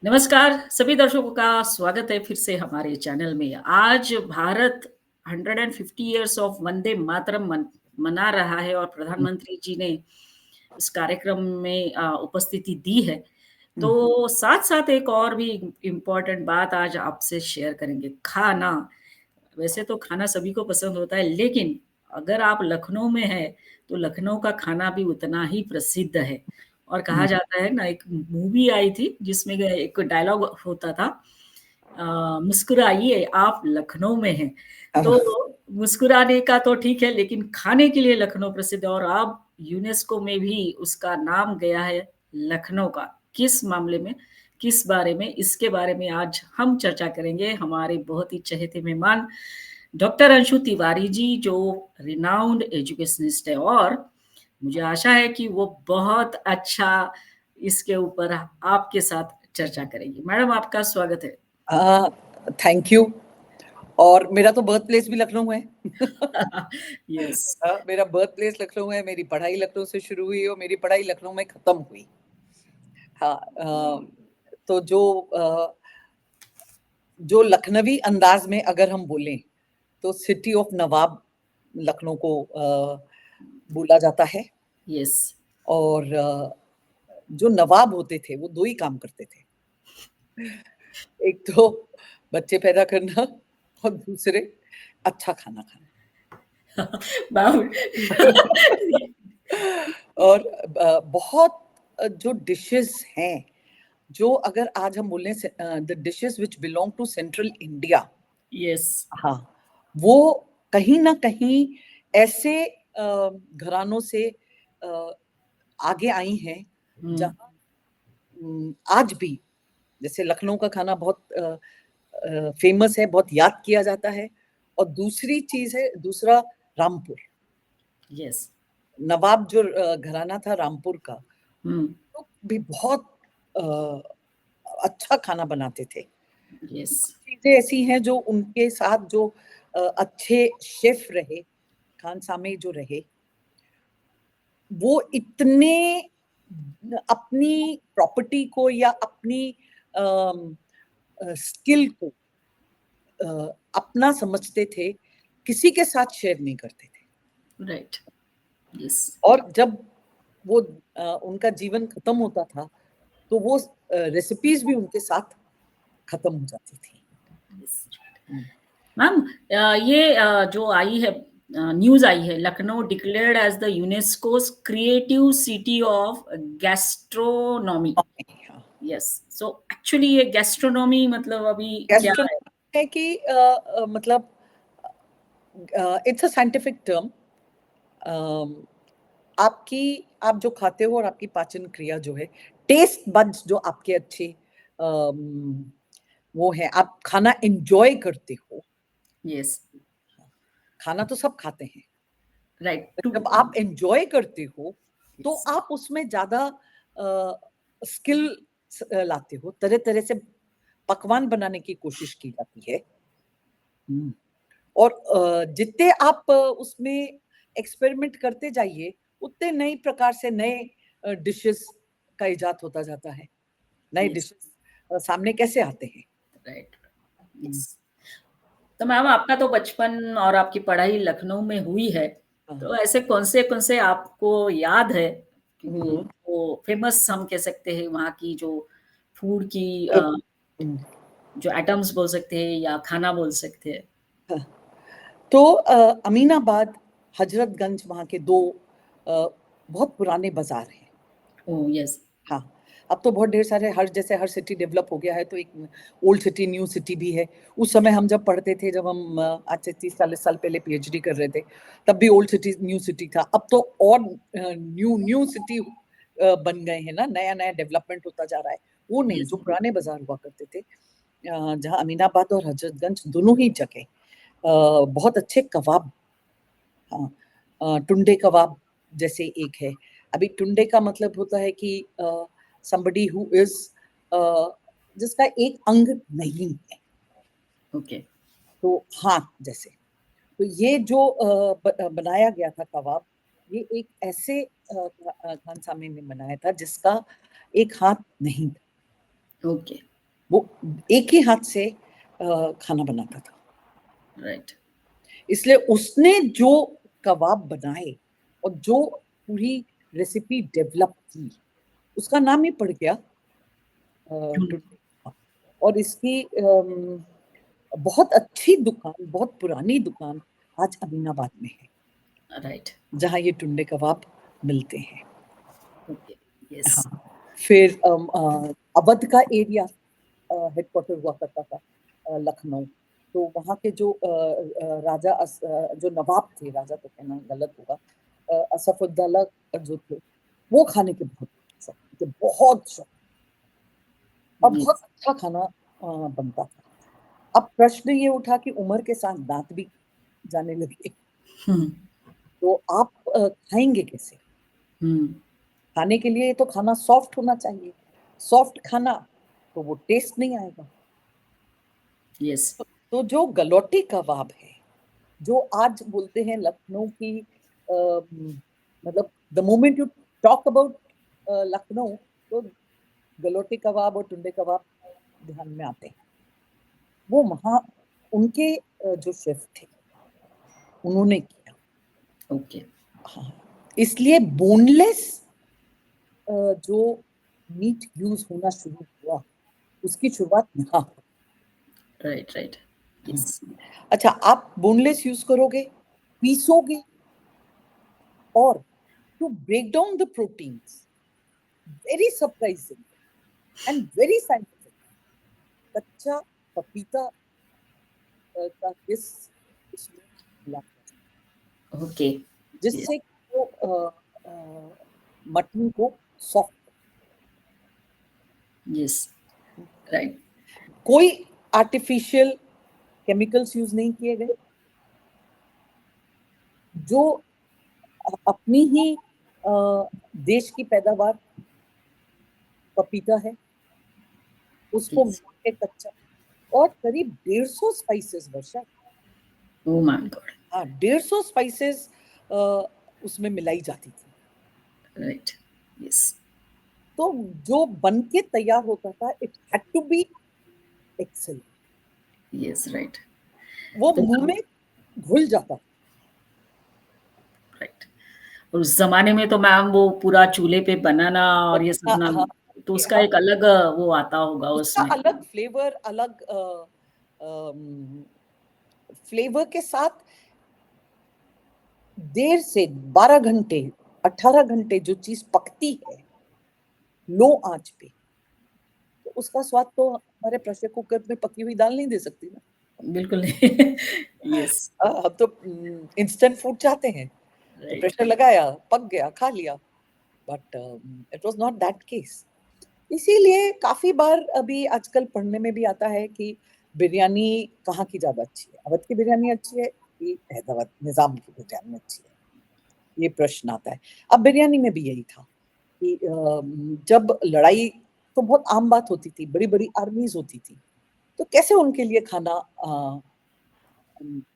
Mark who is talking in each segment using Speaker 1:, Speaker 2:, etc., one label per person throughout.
Speaker 1: नमस्कार सभी दर्शकों का स्वागत है फिर से हमारे चैनल में। आज भारत 150 इयर्स ऑफ वंदे मातरम मना रहा है और
Speaker 2: हुँ,
Speaker 1: प्रधानमंत्री जी ने इस कार्यक्रम में उपस्थिति दी है।
Speaker 2: हुँ,
Speaker 1: तो साथ-साथ एक और भी इम्पोर्टेंट बात आज आपसे शेयर करेंगे, खाना। वैसे तो खाना सभी को पसंद होता है, लेकिन अगर आप लखनऊ में हैं, तो लखनऊ का खाना भी उतना ही प्रसिद्ध है। और कहा
Speaker 2: हुँ।
Speaker 1: जाता है ना, एक मूवी आई थी जिसमें एक डायलॉग होता था, मुस्कुराइए आप लखनऊ में हैं। तो मुस्कुराने का तो ठीक है, लेकिन खाने के लिए लखनऊ प्रसिद्ध है और अब यूनेस्को में भी उसका नाम गया है लखनऊ का। किस मामले में, किस बारे में, इसके बारे में आज हम चर्चा करेंगे। हमारे बहुत ही चहेते मेहमान डॉक्टर अंशु तिवारी जी, जो रिनाउंड एजुकेशनिस्ट है और मुझे आशा है कि वो बहुत अच्छा इसके ऊपर आपके साथ चर्चा करेंगी। मैडम, आपका स्वागत है।
Speaker 2: Thank you. और मेरा तो बर्थ प्लेस भी लखनऊ है।
Speaker 1: यस।
Speaker 2: मेरा बर्थ प्लेस लखनऊ है, मेरी पढ़ाई लखनऊ से शुरू हुई और मेरी पढ़ाई लखनऊ में खत्म हुई। हाँ, तो जो लखनवी अंदाज में अगर हम बोलें, तो सिटी ऑफ नवाब लखनऊ को बोला जाता है।
Speaker 1: यस।
Speaker 2: और जो नवाब होते थे, वो 2 ही काम करते थे। एक तो बच्चे पैदा करना और दूसरे अच्छा खाना खाना।
Speaker 1: मैम।
Speaker 2: और बहुत जो डिशेस हैं, जो अगर आज हम बोलें the dishes which belong to central India,
Speaker 1: yes.
Speaker 2: हाँ, वो कहीं ना कहीं ऐसे घरानों से आगे आई हैं
Speaker 1: हुँ।
Speaker 2: जहाँ आज भी जैसे लखनऊ का खाना बहुत फेमस है, बहुत याद किया जाता है। और दूसरी चीज है, दूसरा रामपुर।
Speaker 1: यस।
Speaker 2: नवाब जो घराना था रामपुर का,
Speaker 1: हुँ।
Speaker 2: तो भी बहुत अ, अच्छा खाना बनाते थे।
Speaker 1: यस।
Speaker 2: कुछ चीजें ऐसी हैं जो उनके साथ जो अच्छे शेफ रहे, खानसामे जो रहे, वो इतने अपनी प्रॉपर्टी को या अपनी स्किल को अपना समझते थे, किसी के साथ शेयर नहीं करते थे।
Speaker 1: राइट। यस।
Speaker 2: और जब वो उनका जीवन खत्म होता था, तो वो रेसिपीज भी उनके साथ खत्म हो जाती थी।
Speaker 1: यस।
Speaker 2: हम्म।
Speaker 1: मैम, ये जो आई है, न्यूज़ आई है, Lucknow declared as the UNESCO's creative city of gastronomy.
Speaker 2: हाँ,
Speaker 1: यस। सो एक्चुअली ये गैस्ट्रोनॉमी मतलब अभी क्या है?
Speaker 2: गैस्ट्रोनॉमी है कि मतलब इट्स अ साइंटिफिक टर्म। आपकी आप जो खाते हो और आपकी पाचन क्रिया जो है, टेस्ट बड्स जो आपके अच्छे अम, वो है, आप खाना एंजॉय करते हो।
Speaker 1: यस।
Speaker 2: खाना तो सब खाते हैं,
Speaker 1: राइट टू।
Speaker 2: जब आप एंजॉय करते हो तो
Speaker 1: यस।
Speaker 2: आप उसमें ज्यादा स्किल लाते हो, तरह तरह से पकवान बनाने की कोशिश की जाती है। हम्म। और जितने आप उसमें एक्सपेरिमेंट करते जाइए, उतने नई प्रकार से नए डिशेस का इजाद होता जाता है। नए
Speaker 1: यस।
Speaker 2: डिशेस सामने कैसे आते हैं।
Speaker 1: राइट।
Speaker 2: हम्म।
Speaker 1: यस। तो मैम, आपका तो बचपन और आपकी पढ़ाई लखनऊ में हुई है,
Speaker 2: हाँ।
Speaker 1: तो ऐसे कौन से आपको याद है? क्योंकि
Speaker 2: हम्म।
Speaker 1: वो फेमस हम कह सकते हैं वहाँ की जो फूड की
Speaker 2: हम्म।
Speaker 1: जो आइटम्स बोल सकते हैं या खाना बोल सकते हैं।
Speaker 2: हाँ। तो अमीनाबाद, हजरतगंज वहाँ के दो बहुत पुराने बाजार हैं।
Speaker 1: Oh yes.
Speaker 2: हाँ, अब तो बहुत ढेर सारे, हर जैसे हर सिटी डेवलप हो गया है, तो एक ओल्ड सिटी न्यू सिटी भी है। उस समय हम जब पढ़ते थे, जब हम आज से 30-40 साल पहले पीएचडी कर रहे थे, तब भी ओल्ड सिटी न्यू सिटी था। अब तो और न्यू न्यू सिटी बन गए हैं ना, नया नया डेवलपमेंट होता जा रहा है। वो नहीं,
Speaker 1: यस।
Speaker 2: जो पुराने बाजार हुआ करते थे, जहाँ अमीनाबाद और हजरतगंज दोनों ही जगह बहुत अच्छे कबाब। हाँ, टुंडे कबाब जैसे एक है। अभी टुंडे का मतलब होता है कि somebody who is जिसका एक अंग नहीं है,
Speaker 1: ओके।
Speaker 2: तो हाथ जैसे। तो ये जो बनाया गया था कबाब, ये एक ऐसे खानसामे ने बनाया था जिसका एक हाथ नहीं था।
Speaker 1: ओके।
Speaker 2: वो एक ही हाथ से खाना बनाता था।
Speaker 1: राइट।
Speaker 2: इसलिए उसने जो कबाब बनाए और जो पूरी रेसिपी डेवलप की, उसका नाम ही पड़ गया टुंडे कबाब। और इसकी बहुत अच्छी दुकान, बहुत पुरानी दुकान आज अमीनाबाद में है,
Speaker 1: राइट।
Speaker 2: जहाँ ये टुंडे कबाब मिलते हैं।
Speaker 1: ओके। यस।
Speaker 2: हाँ, फिर अवध का एरिया हेडक्वार्टर हुआ करता था लखनऊ। तो वहाँ के जो राजा जो नवाब थे, राजा तो कहना गलत होगा, असफुद्दौला जो थे, वो खाने के बहुत शौकीन थे, बहुत शौकीन, और बहुत
Speaker 1: यस।
Speaker 2: अच्छा खाना बनता था। अब प्रश्न ये उठा कि उम्र के साथ दांत भी जाने लगे,
Speaker 1: हम्म।
Speaker 2: तो आप खाएंगे कैसे?
Speaker 1: हम्म।
Speaker 2: खाने के लिए तो खाना सॉफ्ट होना चाहिए, सॉफ्ट खाना तो वो टेस्ट नहीं आएगा।
Speaker 1: यस।
Speaker 2: तो जो गलौटी कबाब है, जो आज बोलते हैं लखनऊ की, मतलब the moment you talk about Lucknow, तो गलौटी कबाब और टुंडे कबाब ध्यान में आते हैं। वो वहाँ उनके जो शेफ थे, उन्होंने किया।
Speaker 1: ओके।
Speaker 2: हाँ, इसलिए बोनलेस जो मीट यूज होना शुरू हुआ, उसकी शुरुआत यहाँ।
Speaker 1: राइट। राइट। यस।
Speaker 2: अच्छा, आप बोनलेस यूज करोगे, पीसोगे, और to break down the proteins, very surprising and very scientific, कच्चा पपीता का किस इसमें मिला,
Speaker 1: ओके।
Speaker 2: जिससे वो मटन को सॉफ्ट।
Speaker 1: यस। राइट।
Speaker 2: कोई आर्टिफिशियल केमिकल्स यूज नहीं किए गए, जो अपनी ही देश की पैदावार पपीता है, उसको
Speaker 1: यस।
Speaker 2: मिला के कच्चा, और करीब 150 spices, Varsha.
Speaker 1: Oh my god.
Speaker 2: हाँ, 150 स्पाइसेस उसमें मिलाई जाती थी।
Speaker 1: राइट। यस।
Speaker 2: तो जो बन के तैयार होता था, it had to be excellent.
Speaker 1: Yes. Right.
Speaker 2: वो
Speaker 1: तो
Speaker 2: मुंह में घुल जाता था।
Speaker 1: राइट। और उस जमाने में तो मैम वो पूरा चूल्हे पे बनाना और ये सब
Speaker 2: हाँ,
Speaker 1: ना,
Speaker 2: हाँ,
Speaker 1: तो उसका
Speaker 2: हाँ,
Speaker 1: एक अलग वो आता होगा
Speaker 2: उसका
Speaker 1: उसमें।
Speaker 2: अलग फ्लेवर, अलग फ्लेवर के साथ देर से 12 घंटे, 18 घंटे जो चीज पकती है लो आंच पे, तो उसका स्वाद तो हमारे प्रेशर कुकर में पकी हुई दाल नहीं दे सकती ना।
Speaker 1: बिल्कुल नहीं। यस।
Speaker 2: हम तो इंस्टेंट फूड चाहते हैं, तो
Speaker 1: राइट।
Speaker 2: प्रेशर लगाया, पक गया, खा लिया। But it was not that case. इसीलिए काफी बार अभी आजकल पढ़ने में भी आता है कि बिरयानी कहाँ की ज्यादा अच्छी है, अवध की बिरयानी अच्छी है कि हैदराबाद निजाम की बिरयानी अच्छी है, ये प्रश्न आता है। अब बिरयानी में भी यही था कि जब लड़ाई, तो बहुत आम बात होती थी, बड़ी बड़ी आर्मीज होती थी, तो कैसे उनके लिए खाना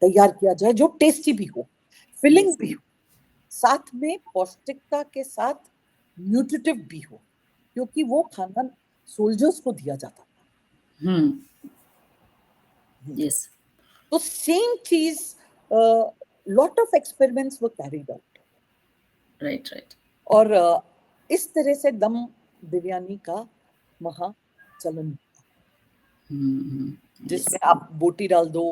Speaker 2: तैयार किया जाए जो टेस्टी भी हो, फिलिंग
Speaker 1: यस।
Speaker 2: भी हो, साथ में पौष्टिकता के साथ न्यूट्रिटिव भी हो, क्योंकि वो खाना सोल्जर्स को दिया जाता था।
Speaker 1: हुँ। यस।
Speaker 2: तो सेम चीज, lot of experiments were carried out,
Speaker 1: right. Right.
Speaker 2: और इस तरह से दम बिरयानी का महाचलन, जिसमें
Speaker 1: यस।
Speaker 2: आप बोटी डाल दो,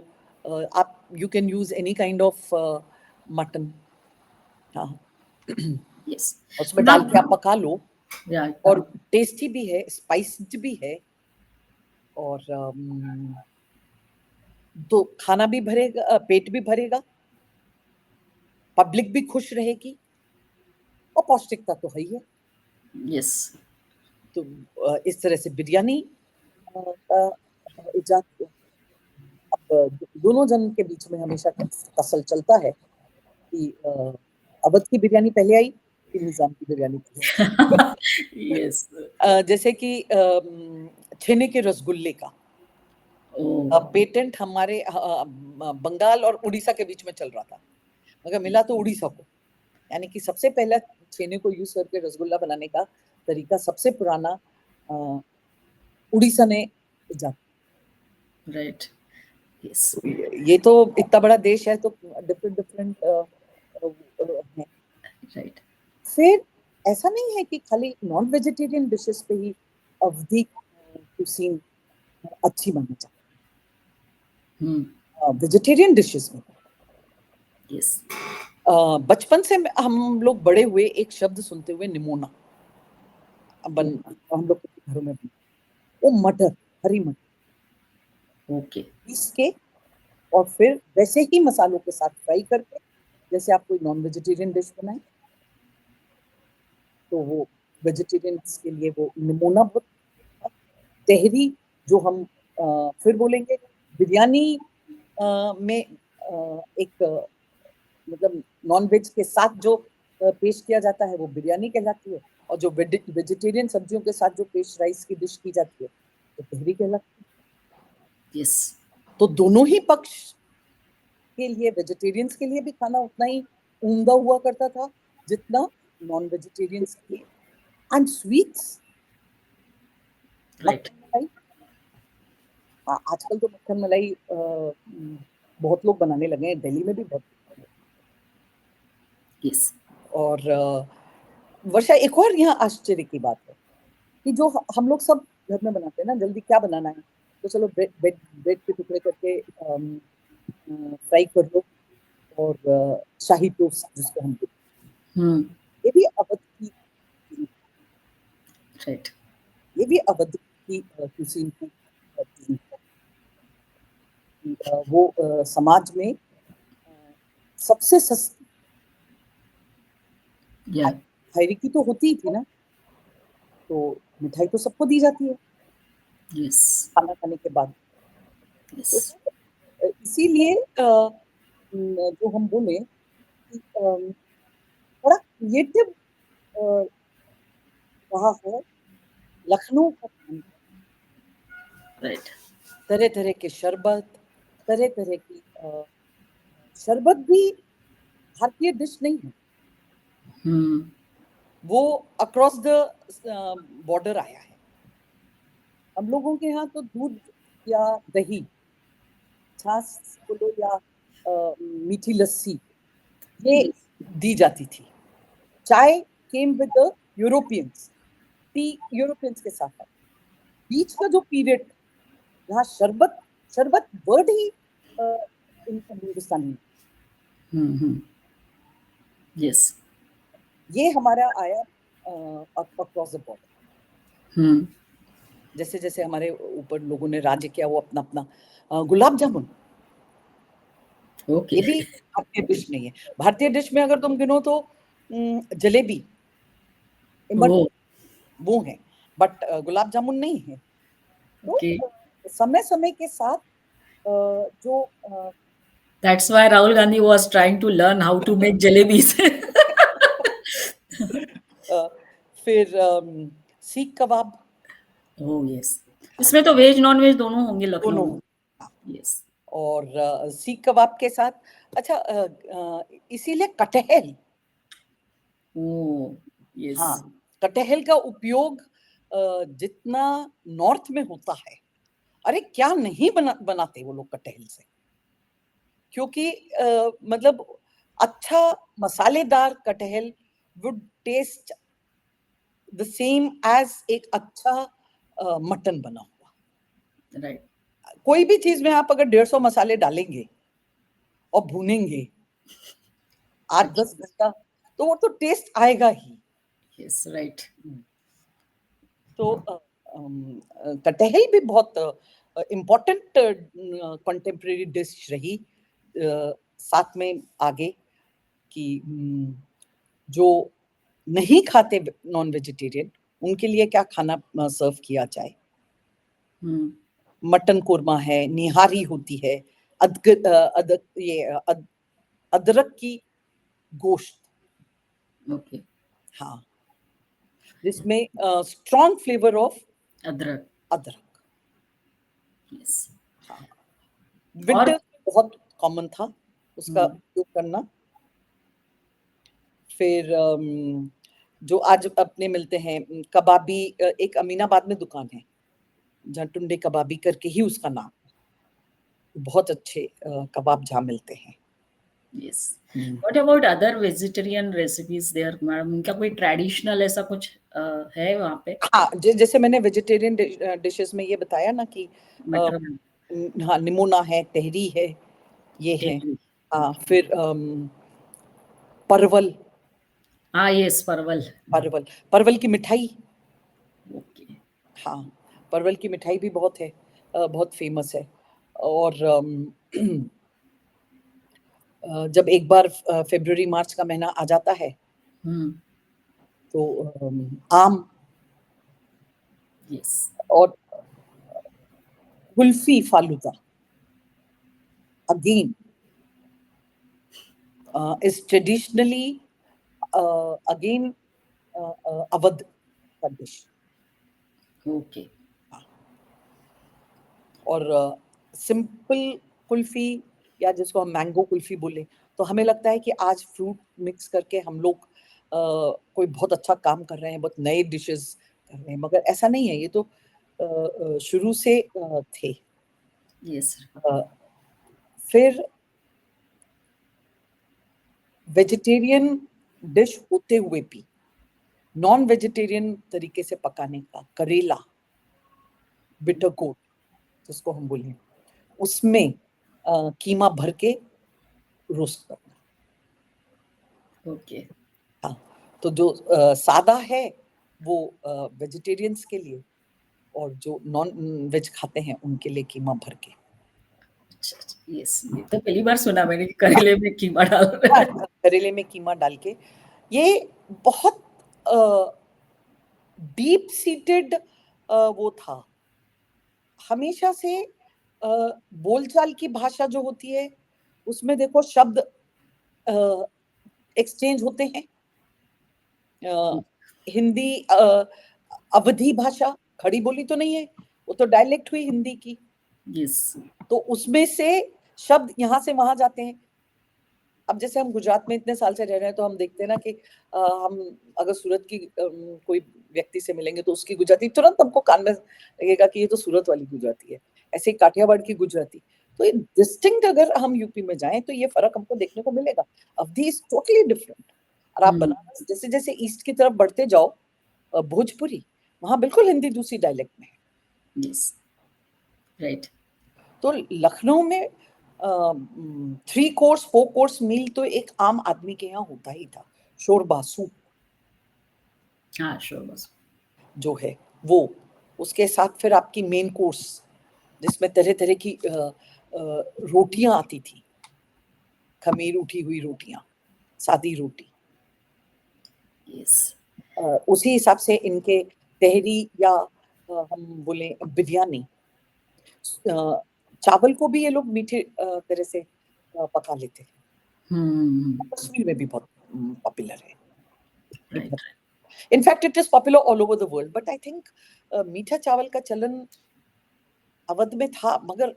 Speaker 2: आप you can use any kind of mutton, हाँ,
Speaker 1: यस। तो
Speaker 2: उसमें डाल
Speaker 1: मैम,
Speaker 2: के आप पका लो,
Speaker 1: या
Speaker 2: और टेस्टी भी है, स्पाइस्ड भी है, और तो खाना भी भरेगा, पेट भी भरेगा, पब्लिक भी खुश रहेगी, और पौष्टिकता तो है ही है।
Speaker 1: यस।
Speaker 2: तो इस तरह से बिरयानी का इजाद हुआ। अब दोनों जन के बीच में हमेशा कसल चलता है कि अवध की बिरयानी पहले आई कि निजाम की बिरयानी पहले
Speaker 1: यस।
Speaker 2: आई। जैसे कि छेने के रसगुल्ले का
Speaker 1: ओह!
Speaker 2: पेटेंट हमारे बंगाल और उड़ीसा के बीच में चल रहा था, मगर मिला तो उड़ीसा को। यानी कि सबसे पहला छेने को यूज करके रसगुल्ला बनाने का तरीका सबसे पुराना उड़ीसा ने जाती।
Speaker 1: राइट, यस,
Speaker 2: ये तो इतना बड़ा देश है तो डिफरेंट डिफरेंट है।
Speaker 1: राइट।
Speaker 2: फिर ऐसा नहीं है कि खाली नॉन वेजिटेरियन डिशेस पे ही अवधी कुसीन अच्छी मानी जाती है, वेजिटेरियन डिशेस में
Speaker 1: यस,
Speaker 2: बचपन से हम लोग बड़े हुए एक शब्द सुनते हुए निमोना हम लोग के घरों में वो मटर, हरी मटर
Speaker 1: ओके,
Speaker 2: पीस के और फिर वैसे ही मसालों के साथ फ्राई करके, जैसे आप कोई नॉन वेजिटेरियन डिश बनाए तो वो वेजिटेरियंस के लिए वो निमोना बहुत। तहरी जो हम फिर बोलेंगे बिरयानी में एक मतलब नॉन वेज के साथ जो पेश किया जाता है वो बिरयानी कहलाती है, और जो वेजिटेरियन सब्जियों के साथ जो पेश राइस की डिश की जाती है तो तहरी कहलाती है।
Speaker 1: यस,
Speaker 2: तो दोनों ही पक्ष के लिए वेजिटेरियंस के लिए भी खाना उतना ही उम्दा हुआ करता था जितना नॉन वेजिटेरियंस के लिए। एंड स्वीट्स,
Speaker 1: राइट,
Speaker 2: मक्खन मलाई, आजकल तो मक्खन मलाई बहुत लोग बनाने लगे हैं, दिल्ली में भी बहुत।
Speaker 1: यस,
Speaker 2: और वर्षा, एक और यहाँ आश्चर्य की बात है कि जो हम लोग सब घर में बनाते हैं ना, जल्दी क्या बनाना है तो चलो ब्रेड के टुकड़े करके फ्राई कर दो, और शाही टोस्ट जिसको हम बोलते हैं, ये भी अवध की,
Speaker 1: राइट,
Speaker 2: ये भी अवध की कुजीन की चीज़ है कि वो समाज में सबसे सस्ती
Speaker 1: या,
Speaker 2: हायरिकी तो होती ही थी ना, तो मिठाई तो सबको दी जाती है
Speaker 1: यस,
Speaker 2: खाना खाने के बाद।
Speaker 1: यस,
Speaker 2: तो इसीलिए जो हम बोले कि बड़ा क्रिएटिव रहा है लखनऊ का खाना।
Speaker 1: राइट,
Speaker 2: तरह तरह के शरबत, तरह तरह की शरबत भी भारतीय डिश नहीं है, वो अक्रॉस द बॉर्डर आया है। हम लोगों के यहाँ तो दूध या दही, छाछ बोलो या मीठी लस्सी, ये दी जाती थी। चाय came with the Europeans, T Europeans के साथ आया। बीच का जो पीरियड यहाँ शरबत, शरबत वर्ड ही हिंदुस्तानी,
Speaker 1: यस,
Speaker 2: ये हमारा आया अक्रॉस द बॉर्डर। जैसे जैसे हमारे ऊपर लोगों ने राज्य किया, वो अपना अपना गुलाब जामुन,
Speaker 1: ओके,
Speaker 2: ये भी भारतीय डिश नहीं है। भारतीय डिश में अगर तुम गिनो तो जलेबी,
Speaker 1: ओ,
Speaker 2: वो है, बट गुलाब जामुन नहीं है। तो
Speaker 1: ओके,
Speaker 2: समय समय के साथ जो
Speaker 1: that's why Rahul Gandhi was trying to learn how to make jalebis.
Speaker 2: फिर सीख कबाब,
Speaker 1: ओह यस, इसमें तो वेज नॉन वेज दोनों होंगे लखनऊ
Speaker 2: दोनों,
Speaker 1: में। यस,
Speaker 2: और सीख कबाब के साथ, अच्छा इसीलिए कटहल,
Speaker 1: ओह यस,
Speaker 2: हाँ, कटहल का उपयोग जितना नॉर्थ में होता है, अरे क्या नहीं बनाते वो लोग कटहल से, क्योंकि मतलब अच्छा मसालेदार कटहल would taste the same as एक अच्छा मटन बना हुआ।
Speaker 1: राइट,
Speaker 2: कोई भी चीज में आप अगर 150 मसाले डालेंगे और भूनेंगे 8-10 घंटा, तो वो तो टेस्ट आएगा ही।
Speaker 1: यस, राइट,
Speaker 2: तो कटहल भी बहुत इम्पोर्टेंट कंटेम्प्रेरी डिश रही साथ में आगे कि जो नहीं खाते नॉन वेजिटेरियन, उनके लिए क्या खाना सर्व किया जाए। मटन कोरमा है, निहारी होती है, अदरक की गोश्त,
Speaker 1: ओके,
Speaker 2: हाँ, जिसमें स्ट्रॉन्ग फ्लेवर ऑफ
Speaker 1: अदरक,
Speaker 2: अदरक,
Speaker 1: यस,
Speaker 2: हाँ,
Speaker 1: और
Speaker 2: विंटर बहुत कॉमन था उसका उपयोग करना। फिर जो आज अपने मिलते हैं कबाबी, एक अमीनाबाद में दुकान है, जहाँ टुंडे कबाबी करके ही उसका नाम, बहुत अच्छे कबाब जहाँ मिलते हैं।
Speaker 1: Yes. What about other vegetarian recipes there madam? उनका कोई ट्रेडिशनल ऐसा कुछ है वहाँ पे?
Speaker 2: हाँ, जैसे मैंने वेजिटेरियन डिशेस में ये बताया ना कि
Speaker 1: मटर
Speaker 2: हाँ, निमोना है, तहरी है, ये है।
Speaker 1: तेहरी।
Speaker 2: हाँ, फिर परवल,
Speaker 1: हाँ, यस, परवल।
Speaker 2: परवल की मिठाई।
Speaker 1: ओके।
Speaker 2: हाँ, परवल की मिठाई भी बहुत है, बहुत फेमस है। और जब एक बार फरवरी मार्च का महीना आ जाता है
Speaker 1: हम्म।
Speaker 2: तो आम
Speaker 1: यस।
Speaker 2: और kulfi falooda again is traditionally again Awadh का डिश।
Speaker 1: ओके।
Speaker 2: और सिंपल कुल्फी या जिसको हम मैंगो कुल्फी बोले, तो हमें लगता है कि आज फ्रूट मिक्स करके हम लोग कोई बहुत अच्छा काम कर रहे हैं, बहुत नए डिशेस कर रहे हैं, मगर ऐसा नहीं है। ये तो शुरू से थे।
Speaker 1: यस।
Speaker 2: फिर वेजिटेरियन डिश होते हुए भी नॉन वेजिटेरियन तरीके से पकाने का करेला, बिटर गोट जिसको हम बोलें, उसमें कीमा भर के रोस्ट करना।
Speaker 1: ओके।
Speaker 2: हाँ, तो जो सादा है वो वेजिटेरियंस के लिए, और जो नॉन वेज खाते हैं उनके लिए कीमा भर के।
Speaker 1: अच्छा, यस, ये तो पहली बार सुना मैंने कि करेले में कीमा डाल रहे हैं।
Speaker 2: करेले में कीमा डाल के, ये बहुत डीप सीटेड वो था। हमेशा से बोलचाल की भाषा जो होती है उसमें देखो शब्द एक्सचेंज होते हैं। हिंदी अवधी भाषा खड़ी बोली तो नहीं है, वो तो डायलेक्ट हुई हिंदी की।
Speaker 1: यस।
Speaker 2: तो उसमें से शब्द यहाँ से वहां जाते हैं। अब जैसे हम गुजरात में इतने साल से रह रहे हैं तो हम देखते हैं ना कि हम अगर सूरत की कोई व्यक्ति से मिलेंगे तो उसकी गुजराती तुरंत हमको कान में लगेगा कि ये तो सूरत वाली गुजराती है। ऐसे ही काठियावाड़ की गुजराती, तो ये डिस्टिंक्ट अगर हम यूपी में जाएं तो ये फर्क हमको देखने को मिलेगा। अवधी इज टोटली डिफरेंट। और आप बनारस जैसे जैसे ईस्ट की तरफ बढ़ते जाओ, भोजपुरी, वहां बिल्कुल हिंदी दूसरी डायलेक्ट में है।
Speaker 1: यस। राइट।
Speaker 2: तो लखनऊ में 3 कोर्स 4 कोर्स मील तो एक आम आदमी के यहाँ होता ही था। शोरबा सूप
Speaker 1: हाँ, श्योर बस।
Speaker 2: जो है वो, उसके साथ फिर आपकी मेन कोर्स जिसमें तरह तरह की रोटियां आती थी, खमीर उठी हुई रोटियां, सादी रोटी।
Speaker 1: यस।
Speaker 2: उसी हिसाब से इनके तहरी या हम बोले बिरयानी, चावल को भी ये लोग मीठे तरह से पका लेते हैं। कश्मीर में भी बहुत पॉपुलर है।
Speaker 1: Right.
Speaker 2: In fact it is popular all over the world, but I think मीठा चावल का चलन अवध में था, मगर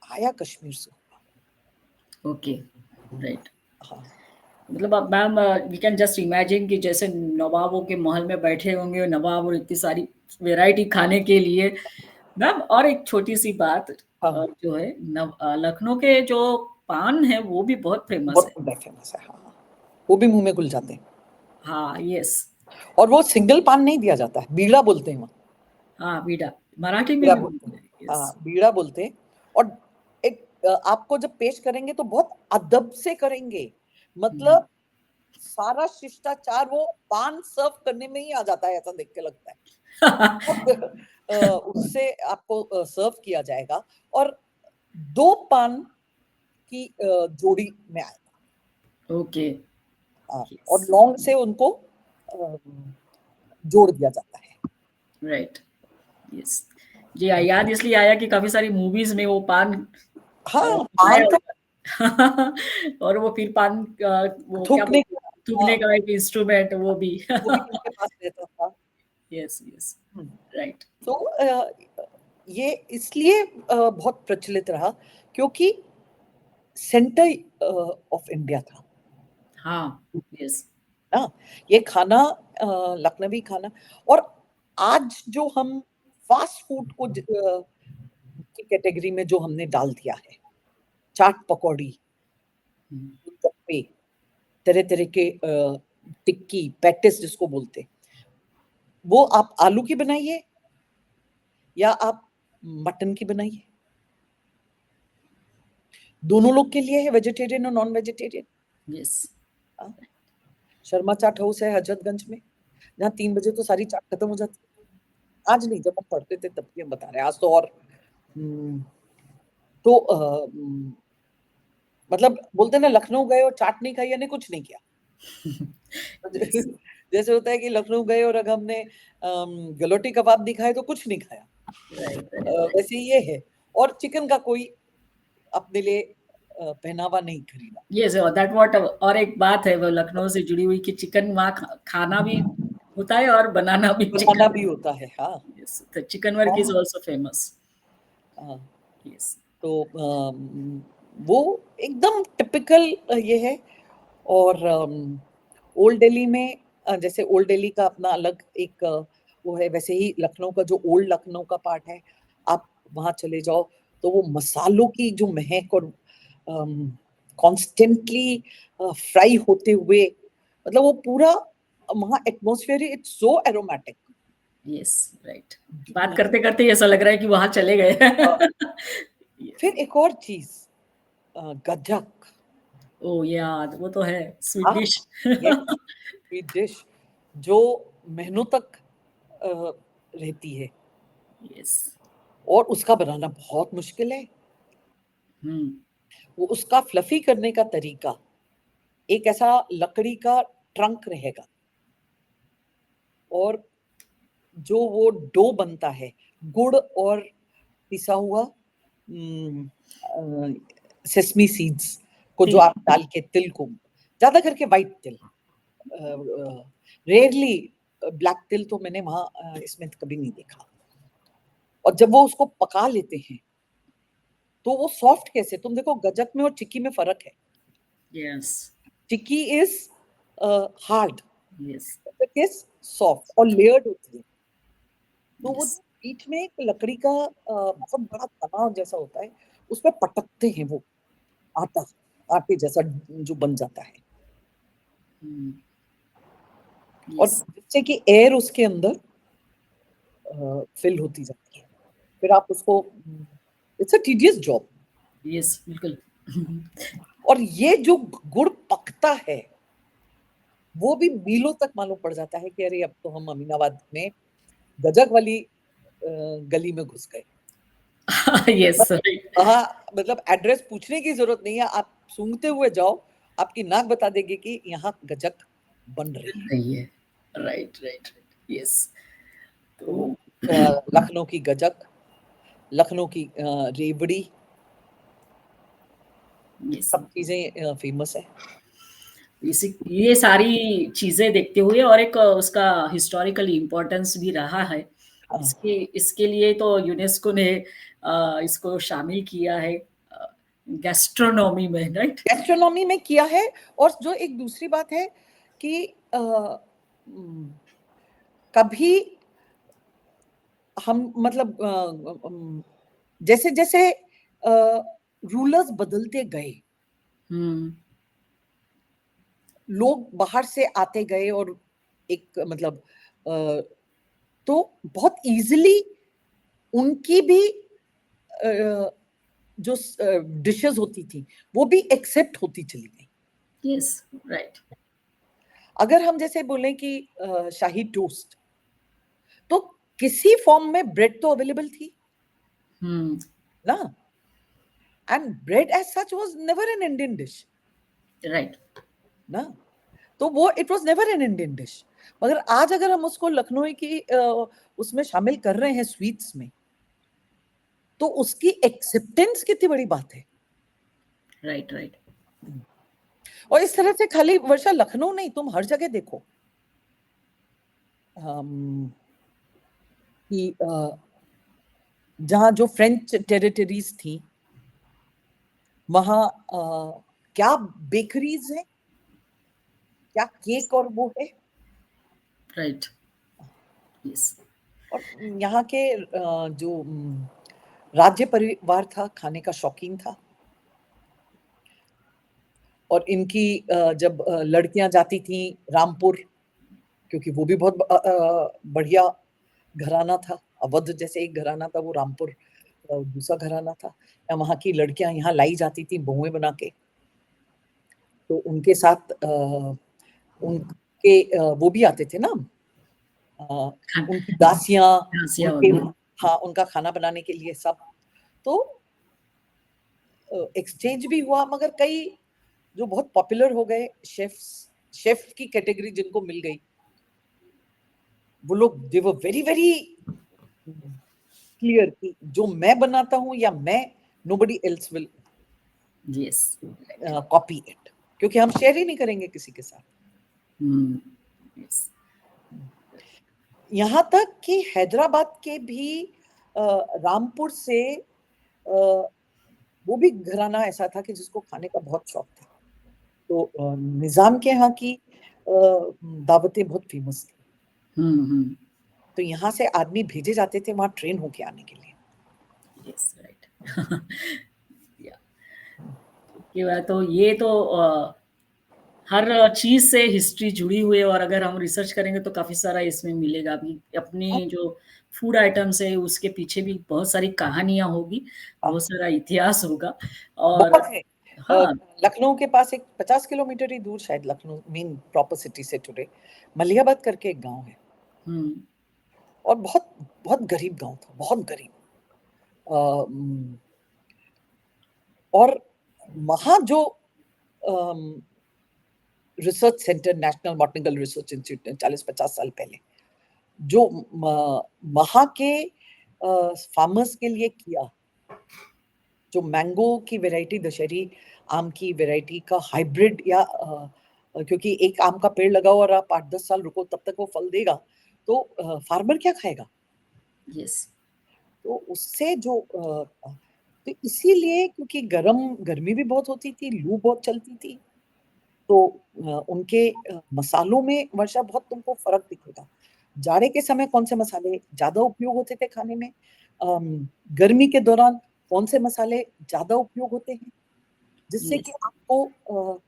Speaker 2: आया कश्मीर से।
Speaker 1: ओके। राइट।
Speaker 2: हाँ,
Speaker 1: मतलब अब ma'am we can just imagine कि जैसे नवाबों के महल में बैठे होंगे नवाब और इतनी सारी वैरायटी खाने के लिए। मैम और एक छोटी सी बात,
Speaker 2: हाँ,
Speaker 1: जो है लखनऊ के जो पान है वो भी बहुत फेमस है।
Speaker 2: बहुत फेमस है। हाँ, वो भी मुंह में घुल जाते हैं।
Speaker 1: हाँ, यस।
Speaker 2: और वो सिंगल पान नहीं दिया जाता है, बीड़ा बोलते हैं वहाँ।
Speaker 1: हाँ, बीड़ा मराठी में
Speaker 2: बीड़ा
Speaker 1: भी
Speaker 2: बोलते
Speaker 1: बोलते
Speaker 2: हैं।
Speaker 1: हैं। यस।
Speaker 2: हाँ, बीड़ा बोलते हैं। और एक आपको जब पेश करेंगे तो बहुत अदब से करेंगे, मतलब सारा शिष्टाचार वो पान सर्व करने में ही आ जाता है, ऐसा देख के लगता है। उससे आपको सर्व किया जाएगा और 2 पान की जोड़ी में आएगा।
Speaker 1: ओके।
Speaker 2: और लौंग से उनको जोड़ दिया जाता है।
Speaker 1: राइट। यस। जी, याद इसलिए आया कि काफी सारी मूवीज में वो पान
Speaker 2: हाँ,
Speaker 1: दिखाया
Speaker 2: पान तो
Speaker 1: होगा। और वो फिर पान वो क्या
Speaker 2: थूकने
Speaker 1: बोलते हैं,
Speaker 2: का,
Speaker 1: थूकने का एक इंस्ट्रूमेंट वो भी।
Speaker 2: वो भी उनके पास रहता था।
Speaker 1: Yes, yes.
Speaker 2: Hmm,
Speaker 1: right.
Speaker 2: तो ये इसलिए बहुत प्रचलित रहा क्योंकि सेंटर ऑफ इंडिया था
Speaker 1: हाँ। यस।
Speaker 2: ना। ये खाना लखनवी खाना। और आज जो हम फास्ट फूड को की कैटेगरी में जो हमने डाल दिया है, चाट पकौड़ी, गप्पे, तरह तरह के टिक्की, पैटिस जिसको बोलते, वो आप आलू की बनाइए या आप मटन की बनाइए, दोनों लोग के लिए है, वेजिटेरियन और नॉन वेजिटेरियन।
Speaker 1: यस,
Speaker 2: शर्मा चाट हाउस है हजरतगंज में, जहाँ 3 बजे तो सारी चाट खत्म हो जाती है। आज नहीं, जब हम पढ़ते थे तब की हम बता रहे हैं, आज तो और तो मतलब बोलते ना, लखनऊ गए और चाट नहीं खाई यानी कुछ नहीं किया।
Speaker 1: yes.
Speaker 2: जैसे होता है कि लखनऊ गए और अगर हमने गलोटी कबाब नहीं खाए तो कुछ नहीं खाया,
Speaker 1: right.
Speaker 2: वैसे ये है। और चिकन का कोई अपने लिए पहनावा नहीं खरीदा।
Speaker 1: यस, दैट व्हाट, और एक बात है वो लखनऊ से जुड़ी हुई कि चिकन वहाँ खाना भी होता है और बनाना भी
Speaker 2: भी होता है। हाँ,
Speaker 1: yes, the chicken work is also famous. Yes.
Speaker 2: तो वो एकदम टिपिकल ये है। और ओल्ड दिल्ली में जैसे ओल्ड दिल्ली का अपना अलग एक वो है, वैसे ही लखनऊ का जो ओल्ड लखनऊ का पार्ट है, आप वहां चले जाओ तो वो मसालों की जो महक और कॉन्स्टेंटली फ्राई होते हुए, मतलब वो पूरा वहाँ atmosphere, it's so aromatic.
Speaker 1: Yes, right. बात करते करते ऐसा लग रहा है कि वहां चले गए।
Speaker 2: फिर एक और चीज, गज्जक।
Speaker 1: ओ याद, वो तो है स्वीट डिश।
Speaker 2: स्वीट डिश जो महीनों तक रहती है।
Speaker 1: यस।
Speaker 2: और उसका बनाना बहुत मुश्किल है। वो उसका फ्लफी करने का तरीका, एक ऐसा लकड़ी का ट्रंक रहेगा और जो वो डो बनता है, गुड़ और पिसा हुआ सेसमी सीड्स को जो आप डाल के, तिल को, ज्यादा करके वाइट तिल, रेयरली ब्लैक तिल तो मैंने वहां इसमें कभी नहीं देखा। और जब वो उसको पका लेते हैं तो वो सॉफ्ट कैसे, तुम देखो गजक में और चिक्की में फर्क है।
Speaker 1: Yes.
Speaker 2: Chikki is hard,
Speaker 1: yes.
Speaker 2: Gajak is soft और लेयर्ड होती है। तो वो बीच में एक लकड़ी का बहुत बड़ा तना जैसा होता है, उसमें पटकते हैं वो आटा, आटे जैसा जो बन जाता है। और जिससे कि एयर उसके अंदर फिल होती जाती है। फिर आप उसको, it's a tedious job.
Speaker 1: Yes, बिल्कुल।
Speaker 2: और ये जो गुड़ पकता है वो भी मीलों तक मालूम पड़ जाता है कि अरे अब तो हम अमीनाबाद में गजक वाली गली में घुस गए।
Speaker 1: यस।
Speaker 2: हाँ, मतलब एड्रेस पूछने की जरूरत नहीं है, आप सूंघते हुए जाओ, आपकी नाक बता देगी कि यहाँ गजक बन रही है।
Speaker 1: Right, right, yes.
Speaker 2: तो लखनऊ की गजक, लखनऊ की रेवड़ी, सब चीजें फेमस है।
Speaker 1: ये सारी चीजें देखते हुए और एक उसका हिस्टोरिकल इम्पोर्टेंस भी रहा है। इसके लिए तो यूनेस्को ने इसको शामिल किया है गैस्ट्रोनॉमी में, राइट?
Speaker 2: गैस्ट्रोनॉमी में किया है। और जो एक दूसरी बात है कि कभी हम मतलब जैसे जैसे रूलर्स बदलते गए, लोग बाहर से आते गए और एक मतलब तो बहुत इजीली उनकी भी जो डिशेस होती थी वो भी एक्सेप्ट होती चली गई।
Speaker 1: Yes, right.
Speaker 2: अगर हम जैसे बोले कि शाही टोस्ट, तो किसी फॉर्म में ब्रेड तो अवेलेबल थी ना, and bread as such was never an Indian dish,
Speaker 1: right
Speaker 2: ना। तो वो it was never an Indian dish. मगर आज अगर हम उसको लखनऊ की उसमें शामिल कर रहे हैं स्वीट्स में, तो उसकी एक्सेप्टेंस कितनी बड़ी बात है।
Speaker 1: Right, right.
Speaker 2: और इस तरह से खाली वर्षा लखनऊ नहीं, तुम हर जगह देखो कि जहां जो फ्रेंच टेरिटरीज थी वहां क्या बेकरीज है, क्या केक और वो है।
Speaker 1: Right, yes.
Speaker 2: और यहाँ के जो राज्य परिवार था, खाने का शौकीन था। और इनकी जब लड़कियां जाती थी रामपुर, क्योंकि वो भी बहुत बढ़िया घराना था, अवध जैसे एक घराना था, वो रामपुर दूसरा घराना था। वहां की लड़कियां यहाँ लाई जाती थी बहुएं बना के, तो उनके साथ उनके वो भी आते थे ना, उनकी दासियां, उनके, हाँ, उनका खाना बनाने के लिए सब। तो एक्सचेंज भी हुआ, मगर कई जो बहुत पॉपुलर हो गए शेफ की कैटेगरी जिनको मिल गई, वो लोग दे वर वेरी वेरी क्लियर कि जो मैं बनाता हूं या मैं, nobody else will copy it, क्योंकि हम शेयर ही नहीं करेंगे किसी के साथ। यहाँ तक कि हैदराबाद के भी रामपुर से वो भी घराना ऐसा था कि जिसको खाने का बहुत शौक था। तो निजाम के यहाँ की दावतें बहुत फेमस थी। तो यहाँ से आदमी भेजे जाते थे वहां ट्रेन होके आने के लिए।
Speaker 1: Yes, right. तो ये तो हर चीज से हिस्ट्री जुड़ी हुई है, और अगर हम रिसर्च करेंगे तो काफी सारा इसमें मिलेगा भी। अपनी जो फूड आइटम्स है उसके पीछे भी बहुत सारी कहानियां होगी, बहुत सारा इतिहास होगा। और
Speaker 2: हाँ, लखनऊ के पास एक 50 किलोमीटर ही दूर, शायद लखनऊ मेन प्रॉपर सिटी से टुडे, मलियाबाद करके एक गांव है। और बहुत बहुत गरीब गांव था, बहुत गरीब। और वहां जो research centre, national botanical research institute ने 40-50 साल पहले जो वहां के फार्मर्स के लिए किया, जो मैंगो की वैरायटी, दशहरी आम की वैरायटी का हाइब्रिड, या क्योंकि एक आम का पेड़ लगाओ और आप 8-10 साल रुको, तब तक वो फल देगा, तो फार्मर क्या खाएगा?
Speaker 1: यस।
Speaker 2: तो उससे जो तो इसीलिए, क्योंकि गर्मी भी बहुत होती थी, लू बहुत चलती थी, तो उनके मसालों में वर्षा बहुत तुमको फर्क दिखेगा। जाड़े के समय कौन से मसाले ज्यादा उपयोग होते थे खाने में, गर्मी के दौरान कौन से मसाले ज्यादा उपयोग होते हैं, जिससे कि आपको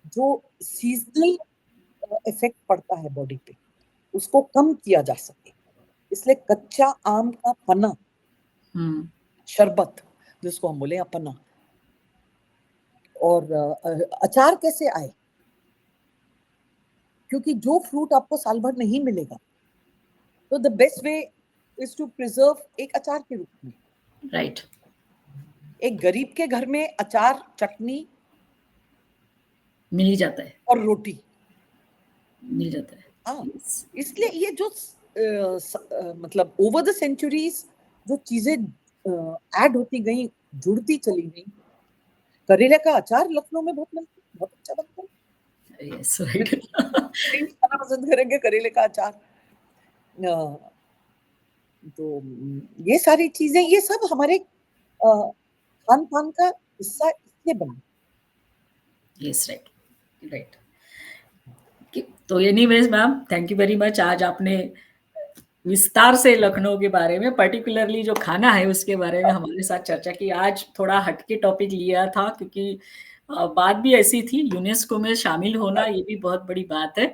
Speaker 2: जो सीजनल इफेक्ट पड़ता है बॉडी पे, उसको कम किया जा सके। इसलिए कच्चा आम का पन्ना, शरबत जिसको हम बोले, पन्ना, और अचार कैसे आए, क्योंकि जो फ्रूट आपको साल भर नहीं मिलेगा, तो the best way is to preserve एक अचार के रूप में।
Speaker 1: राइट।
Speaker 2: एक गरीब के घर में अचार, चटनी
Speaker 1: मिल ही जाता है,
Speaker 2: और रोटी
Speaker 1: मिल जाता है।
Speaker 2: हाँ, इसलिए ये जो मतलब ओवर द सेंचुरीज जो चीजें ऐड होती गई, जुड़ती चली गई। करेले का अचार लखनऊ में बहुत मिलता है, बहुत अच्छा बनता है।
Speaker 1: Yes, right.
Speaker 2: खाना पसंद करेंगे करेले का अचार। तो ये सारी चीजें, ये सब हमारे खान पान का हिस्सा इसलिए बना।
Speaker 1: Yes, right, right. तो anyways ma'am, thank you very much. आज आपने विस्तार से लखनऊ के बारे में, पर्टिकुलरली जो खाना है उसके बारे में हमारे साथ चर्चा की। आज थोड़ा हटके टॉपिक लिया था, क्योंकि बात भी ऐसी थी, यूनेस्को में शामिल होना ये भी बहुत बड़ी बात है।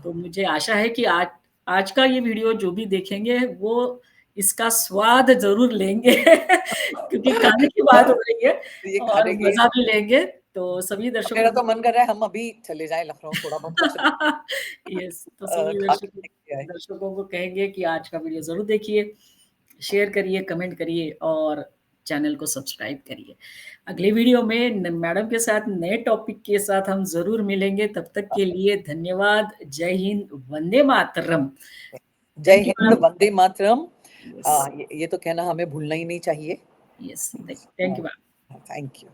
Speaker 1: तो मुझे आशा है कि आज का ये वीडियो जो भी देखेंगे वो इसका स्वाद जरूर लेंगे क्योंकि खाने की बात हो रही है और मजा भी लेंगे। तो सभी दर्शकों,
Speaker 2: मेरा तो मन कर रहा है हम अभी चले जाएं लखनऊ, थोड़ा बहुत
Speaker 1: यस, तो सभी दर्शकों को कहेंगे कि आज का वीडियो जरूर देखिए, शेयर करिए, कमेंट करिए और चैनल को सब्सक्राइब करिए। अगले वीडियो में मैडम के साथ नए टॉपिक के साथ हम जरूर मिलेंगे। तब तक के लिए धन्यवाद। जय हिंद, वंदे मातरम।
Speaker 2: जय हिंद, वंदे मातरम। ये तो कहना हमें भूलना ही नहीं चाहिए।
Speaker 1: Yes, thank you ma'am.
Speaker 2: Thank you.